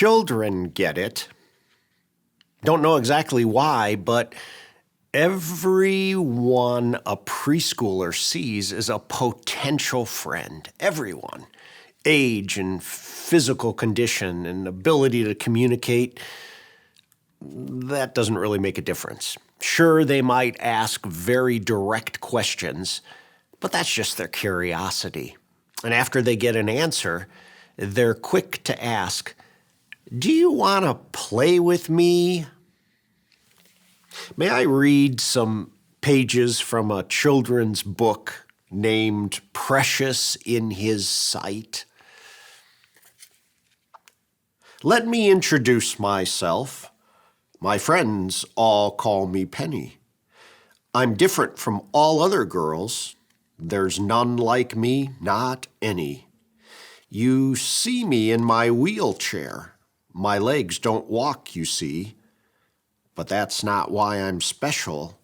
Children get it. Don't know exactly why, but everyone a preschooler sees is a potential friend. Everyone. Age and physical condition and ability to communicate, that doesn't really make a difference. Sure, they might ask very direct questions, but that's just their curiosity. And after they get an answer, they're quick to ask, "Do you want to play with me?" May I read some pages from a children's book named Precious in His Sight? Let me introduce myself. My friends all call me Penny. I'm different from all other girls. There's none like me, not any. You see me in my wheelchair. My legs don't walk, you see. But that's not why I'm special.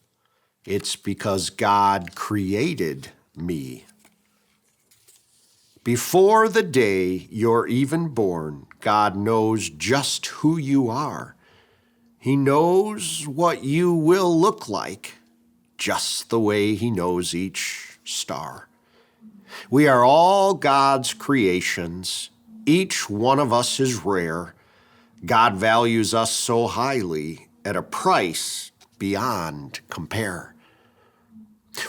It's because God created me. Before the day you're even born, God knows just who you are. He knows what you will look like, just the way He knows each star. We are all God's creations. Each one of us is rare. God values us so highly at a price beyond compare.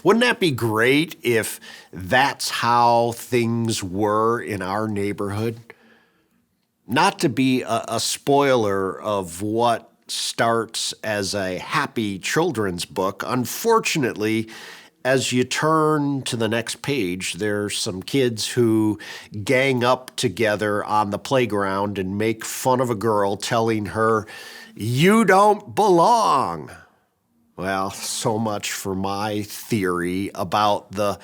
Wouldn't that be great if that's how things were in our neighborhood? Not to be a spoiler of what starts as a happy children's book, unfortunately, as you turn to the next page, there's some kids who gang up together on the playground and make fun of a girl, telling her, "You don't belong." Well, so much for my theory about the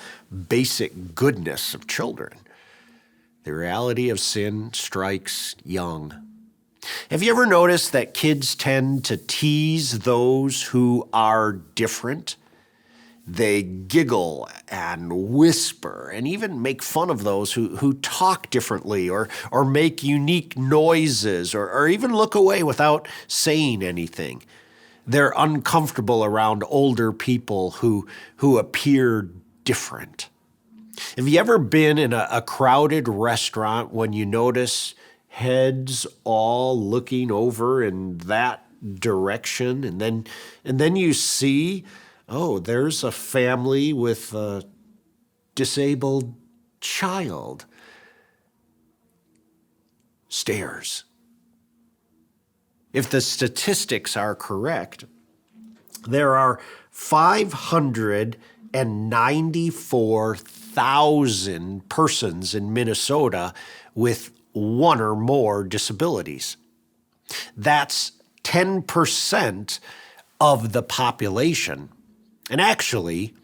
basic goodness of children. The reality of sin strikes young. Have you ever noticed that kids tend to tease those who are different? They giggle and whisper and even make fun of those who talk differently or make unique noises or even look away without saying anything. They're uncomfortable around older people who appear different. Have you ever been in a crowded restaurant when you notice heads all looking over in that direction, and then you see, oh, there's a family with a disabled child? Stares. If the statistics are correct, there are 594,000 persons in Minnesota with one or more disabilities. That's 10% of the population. And actually,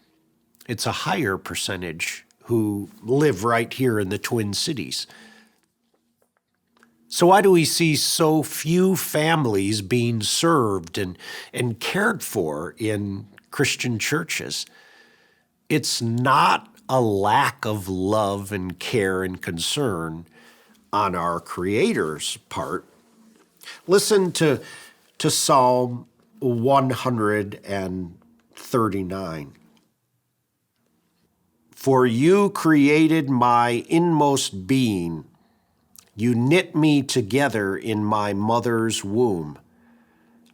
it's a higher percentage who live right here in the Twin Cities. So why do we see so few families being served and cared for in Christian churches? It's not a lack of love and care and concern on our Creator's part. Listen to Psalm 139. For you created my inmost being. You knit me together in my mother's womb.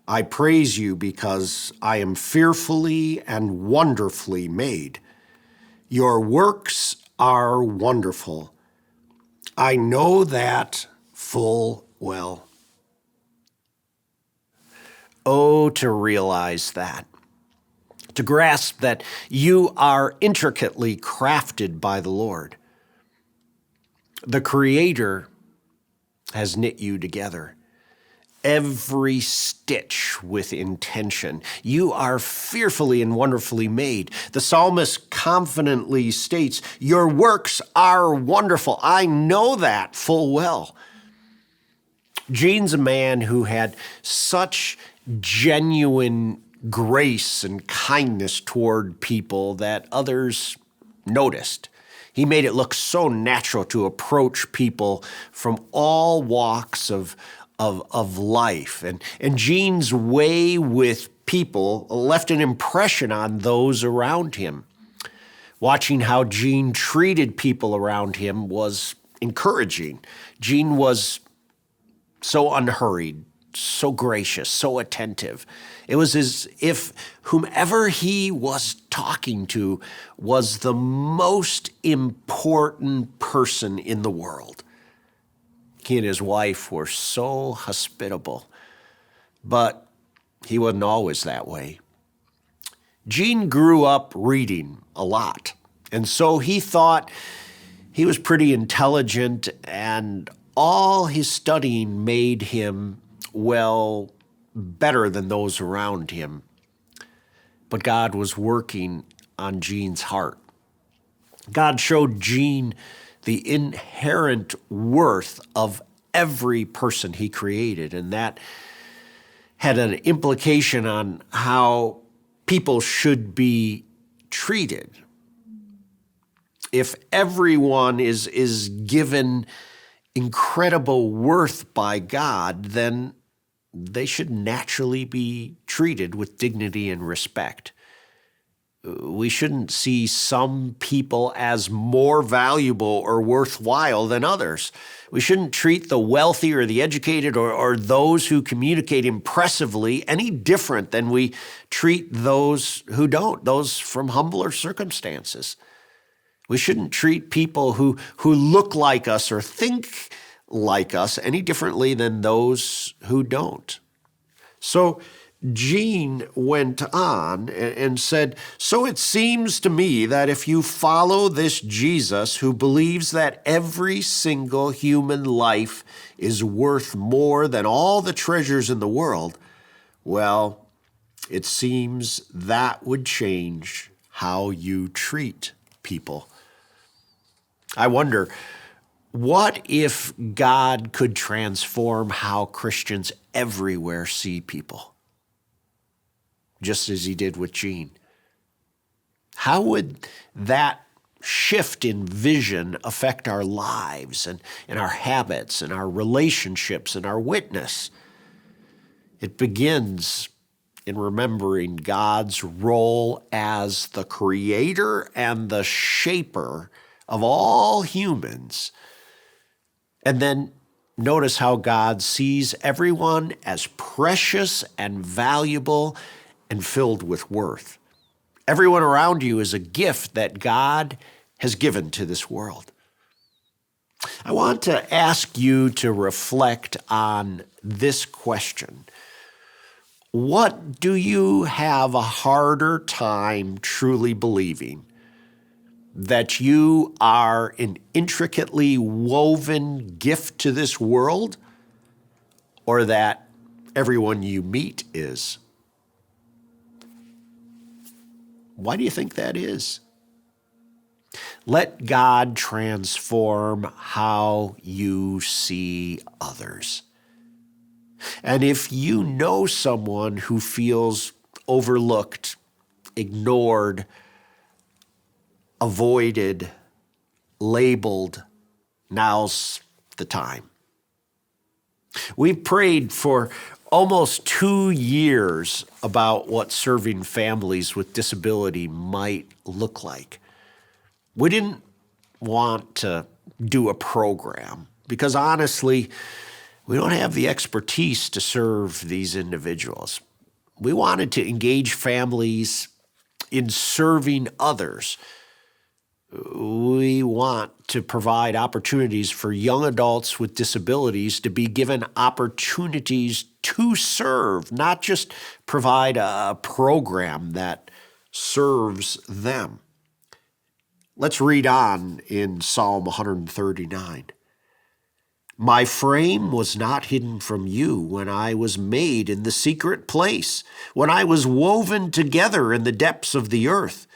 I praise you because I am fearfully and wonderfully made. Your works are wonderful. I know that full well. Oh, to realize that. To grasp that you are intricately crafted by the Lord. The Creator has knit you together. Every stitch with intention. You are fearfully and wonderfully made. The psalmist confidently states, your works are wonderful. I know that full well. Gene's a man who had such genuine grace and kindness toward people that others noticed. He made it look so natural to approach people from all walks of of life. And Gene's way with people left an impression on those around him. Watching how Gene treated people around him was encouraging. Gene was so unhurried, so gracious, so attentive. It was as if whomever he was talking to was the most important person in the world. He and his wife were so hospitable, but he wasn't always that way. Gene grew up reading a lot, and so he thought he was pretty intelligent, and all his studying made him, well, better than those around him. But God was working on Gene's heart. God showed Gene the inherent worth of every person he created, and that had an implication on how people should be treated. If everyone is given incredible worth by God, then they should naturally be treated with dignity and respect. We shouldn't see some people as more valuable or worthwhile than others. We shouldn't treat the wealthy or the educated or those who communicate impressively any different than we treat those who don't, those from humbler circumstances. We shouldn't treat people who look like us or think like us any differently than those who don't. So Gene went on and said, "So it seems to me that if you follow this Jesus who believes that every single human life is worth more than all the treasures in the world, well, it seems that would change how you treat people." I wonder, what if God could transform how Christians everywhere see people, just as he did with Gene? How would that shift in vision affect our lives and our habits and our relationships and our witness? It begins in remembering God's role as the creator and the shaper of all humans. And then notice how God sees everyone as precious and valuable and filled with worth. Everyone around you is a gift that God has given to this world. I want to ask you to reflect on this question. What do you have a harder time truly believing? That you are an intricately woven gift to this world, or that everyone you meet is? Why do you think that is? Let God transform how you see others. And if you know someone who feels overlooked, ignored, avoided, labeled, now's the time. We've prayed for almost 2 years about what serving families with disability might look like. We didn't want to do a program because honestly, we don't have the expertise to serve these individuals. We wanted to engage families in serving others. We want to provide opportunities for young adults with disabilities to be given opportunities to serve, not just provide a program that serves them. Let's read on in Psalm 139. "My frame was not hidden from you when I was made in the secret place, when I was woven together in the depths of the earth.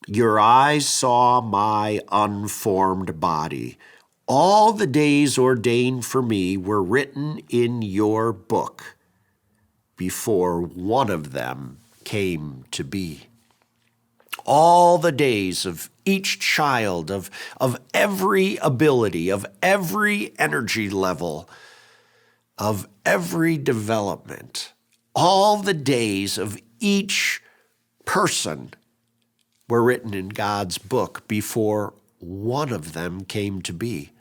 Your eyes saw my unformed body. All the days ordained for me were written in your book before one of them came to be." All the days of each child, of every ability, of every energy level, of every development, all the days of each person were written in God's book before one of them came to be.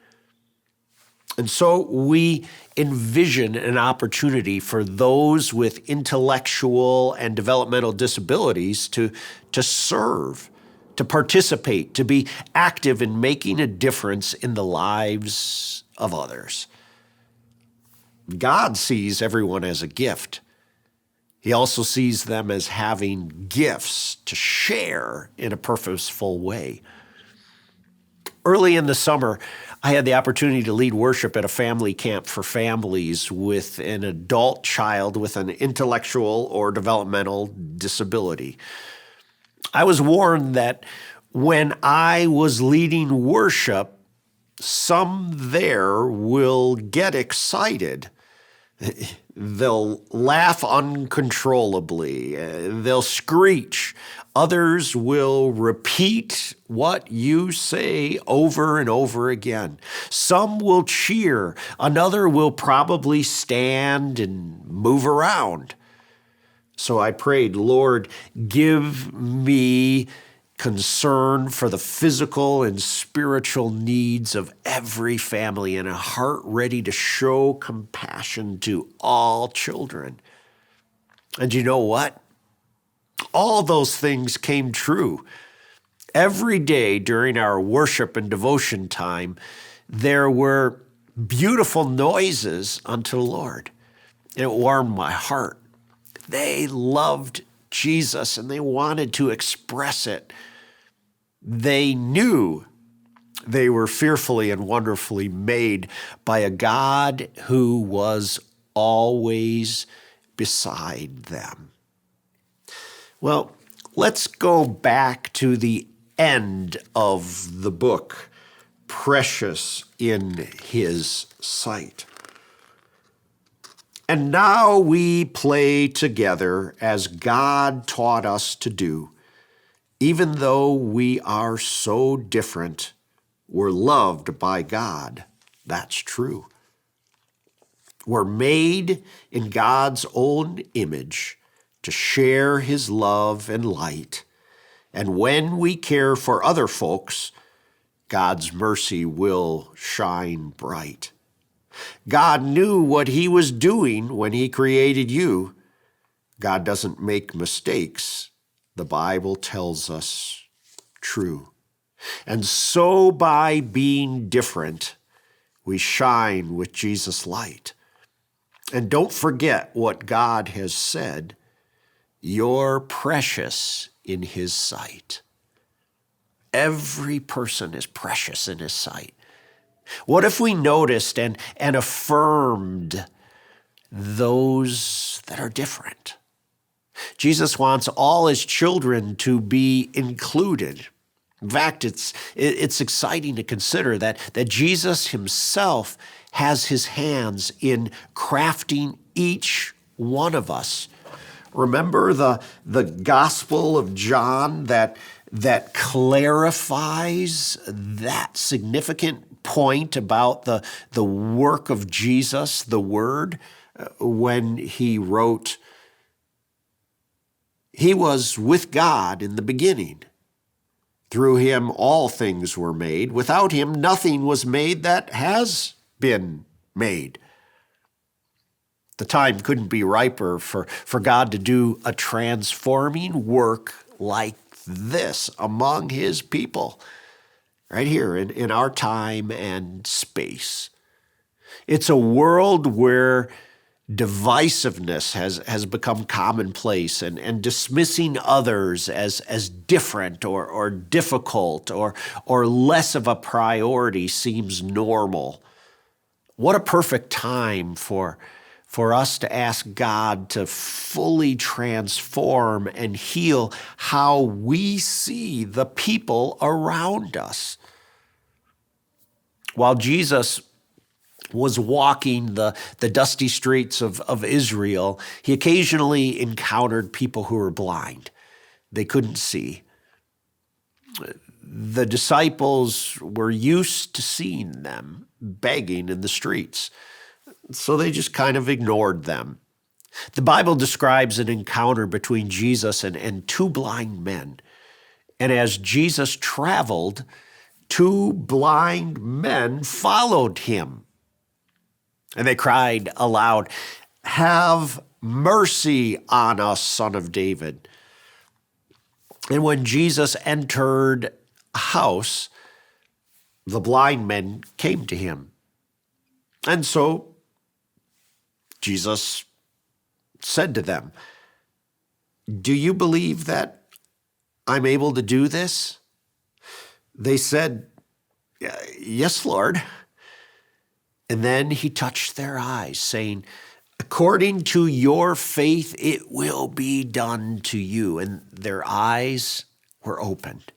And so we envision an opportunity for those with intellectual and developmental disabilities to serve, to participate, to be active in making a difference in the lives of others. God sees everyone as a gift. He also sees them as having gifts to share in a purposeful way. Early in the summer, I had the opportunity to lead worship at a family camp for families with an adult child with an intellectual or developmental disability. I was warned that when I was leading worship, some there will get excited. They'll laugh uncontrollably. They'll screech. Others will repeat what you say over and over again. Some will cheer. Another will probably stand and move around. So I prayed, Lord, give me concern for the physical and spiritual needs of every family and a heart ready to show compassion to all children. And you know what? All those things came true. Every day during our worship and devotion time, there were beautiful noises unto the Lord. It warmed my heart. They loved Jesus and they wanted to express it. They knew they were fearfully and wonderfully made by a God who was always beside them. Well, let's go back to the end of the book, Precious in His Sight. And now we play together as God taught us to do. Even though we are so different, we're loved by God. That's true. We're made in God's own image to share His love and light. And when we care for other folks, God's mercy will shine bright. God knew what He was doing when He created you. God doesn't make mistakes. The Bible tells us true. And so by being different, we shine with Jesus' light. And don't forget what God has said. You're precious in His sight. Every person is precious in His sight. What if we noticed and affirmed those that are different? Jesus wants all His children to be included. In fact, it's exciting to consider that Jesus Himself has His hands in crafting each one of us. Remember the Gospel of John that clarifies that significant point about the work of Jesus, the Word, when he wrote, He was with God in the beginning. Through Him all things were made. Without Him nothing was made that has been made. The time couldn't be riper for God to do a transforming work like this among His people, right here in our time and space. It's a world where divisiveness has become commonplace and dismissing others as different or difficult or less of a priority seems normal. What a perfect time for us to ask God to fully transform and heal how we see the people around us. While Jesus was walking the dusty streets of Israel, He occasionally encountered people who were blind. They couldn't see. The disciples were used to seeing them begging in the streets. so they just kind of ignored them. The Bible describes an encounter between Jesus and two blind men. And as Jesus traveled, two blind men followed him. And they cried aloud, "Have mercy on us, Son of David." And when Jesus entered a house, the blind men came to him. And so Jesus said to them, "Do you believe that I'm able to do this?" They said, "Yes, Lord." And then he touched their eyes, saying, "According to your faith, it will be done to you." And their eyes were opened.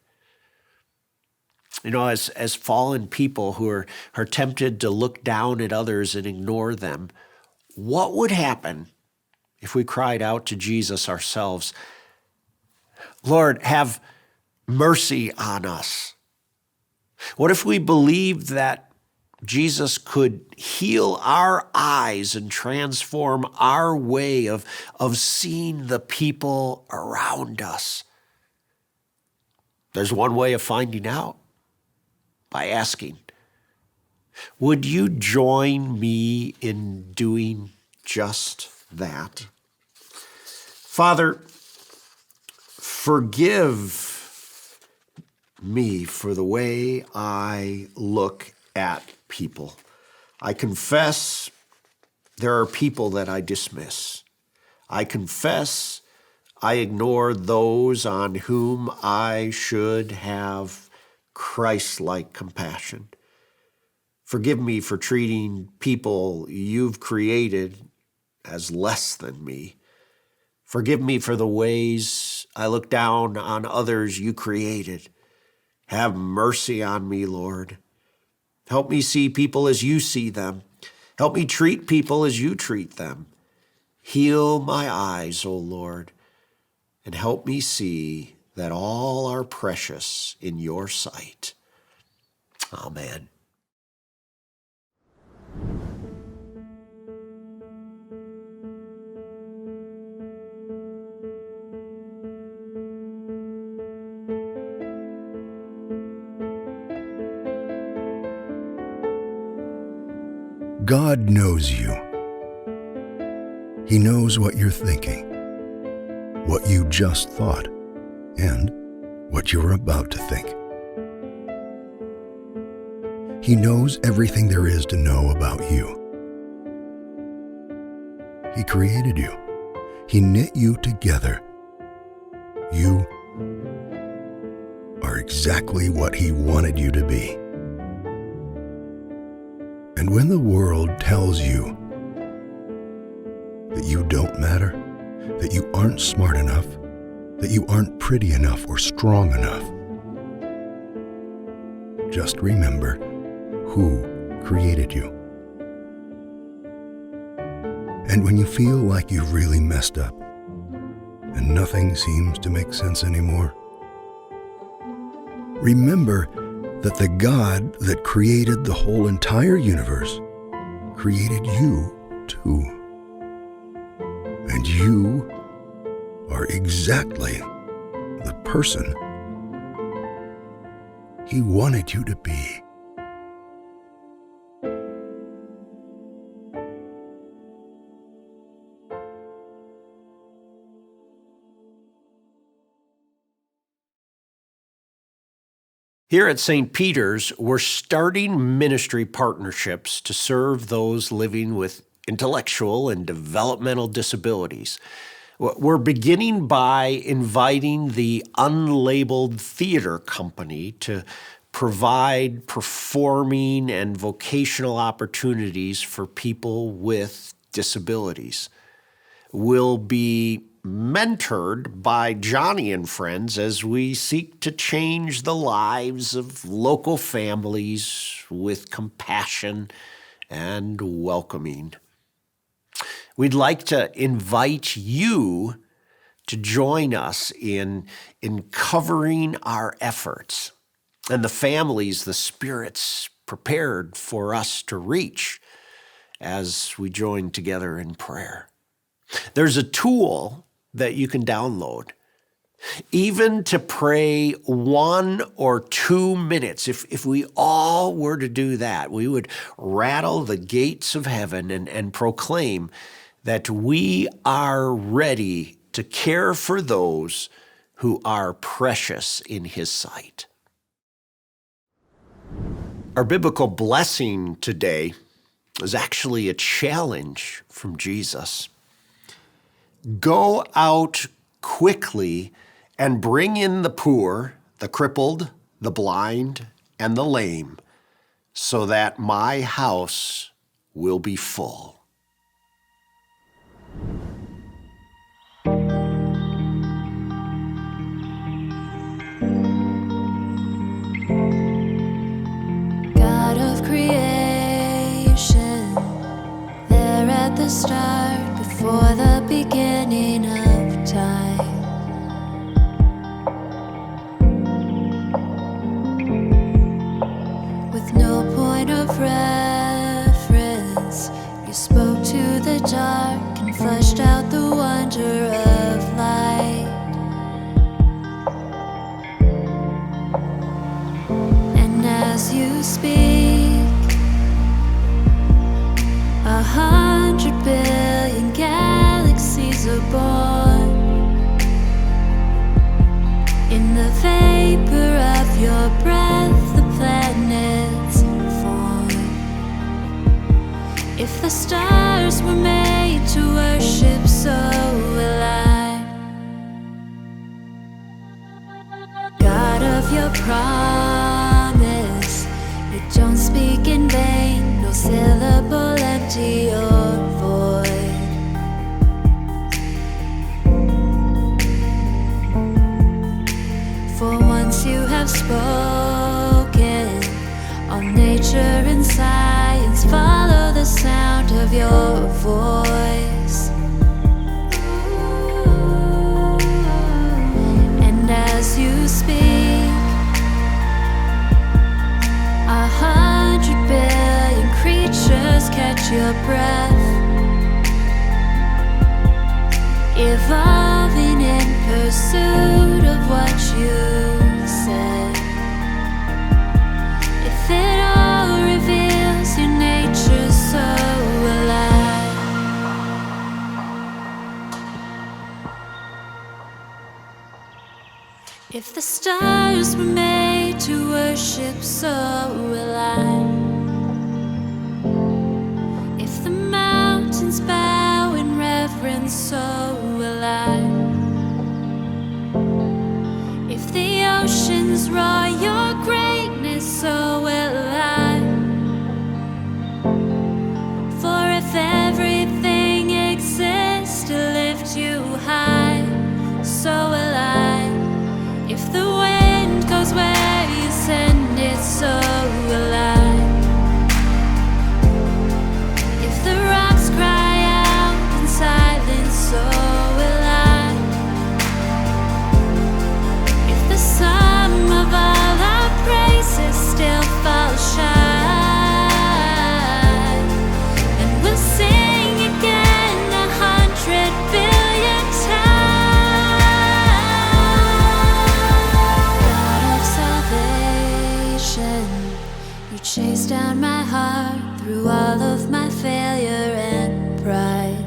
You know, as fallen people who are tempted to look down at others and ignore them, what would happen if we cried out to Jesus ourselves, "Lord, have mercy on us"? What if we believed that Jesus could heal our eyes and transform our way of seeing the people around us? There's one way of finding out, by asking. Would you join me in doing just that? Father, forgive me for the way I look at people. I confess there are people that I dismiss. I confess I ignore those on whom I should have Christ-like compassion. Forgive me for treating people you've created as less than me. Forgive me for the ways I look down on others you created. Have mercy on me, Lord. Help me see people as you see them. Help me treat people as you treat them. Heal my eyes, O Lord, and help me see that all are precious in your sight. Amen. God knows you. He knows what you're thinking, what you just thought, and what you're about to think. He knows everything there is to know about you. He created you. He knit you together. You are exactly what He wanted you to be. And when the world tells you that you don't matter, that you aren't smart enough, that you aren't pretty enough or strong enough, just remember who created you. And when you feel like you've really messed up and nothing seems to make sense anymore, remember that the God that created the whole entire universe created you too. And you are exactly the person He wanted you to be. Here at St. Peter's, we're starting ministry partnerships to serve those living with intellectual and developmental disabilities. We're beginning by inviting the Unlabeled Theater Company to provide performing and vocational opportunities for people with disabilities. We'll be mentored by Johnny and friends as we seek to change the lives of local families with compassion and welcoming. We'd like to invite you to join us in covering our efforts and the families the Spirit's prepared for us to reach. as we join together in prayer. There's a tool that you can download, even to pray 1 or 2 minutes. If we all were to do that, we would rattle the gates of heaven and proclaim that we are ready to care for those who are precious in His sight. Our biblical blessing today is actually a challenge from Jesus. Go out quickly and bring in the poor, the crippled, the blind, and the lame, so that my house will be full. God of creation, there at the start, before the beginning of time. With no point of reference, you spoke to the dark and fleshed out the wonder of light. And as you speak, 100 billion galaxies are born. In the vapor of your breath, the planets form. If the stars were made to worship, so will I. God of your promise, you don't speak in vain, no syllable empty or void. For once you have spoken, all nature and science follow the sound of your voice. And as you speak, 100 billion creatures catch your breath, evolving in pursuit of what you said. If it all reveals your nature, so will I. If the stars were made to worship, so will I. If the mountains bow in reverence, so will I. If the oceans roar your greatness, so will I. For if everything exists to lift you high, so will I. If the wind goes where you send it, so will I. If the rocks cry out in silence, so will I. If the sum of all our praises still falls short, and we'll sing again 100 billion times. God of salvation, you chase down my heart through all of my failure and pride.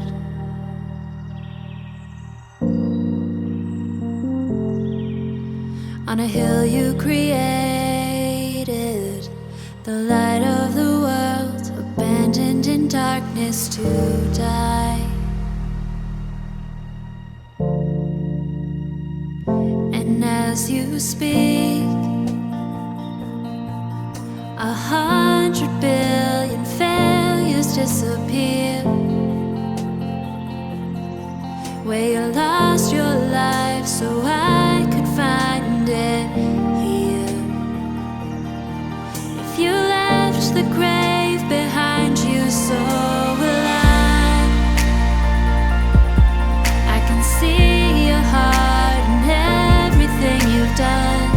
On a hill you created, the light of the world, abandoned in darkness to die. And as you speak, 100 billion failures disappear. Where you lost your life so I could find it here. If you left the grave behind you, so will I. I can see your heart in everything you've done.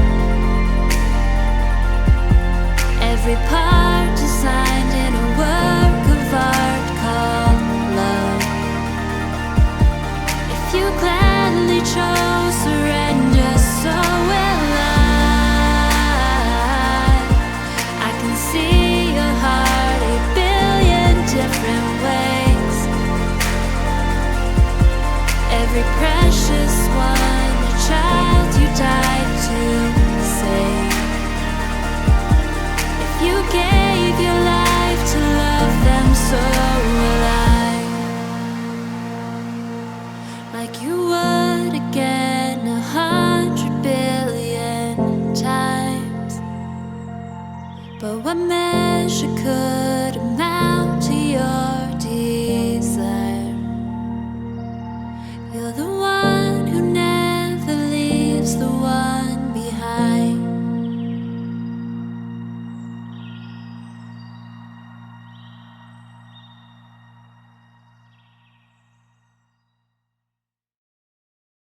Every part designed in a work of art you gladly chose surrender, so will I can see your heart 8 billion different ways. Every precious one, a child you died to save. If you gave your life to love them, so will I. Like you would again 100 billion times. But what measure could a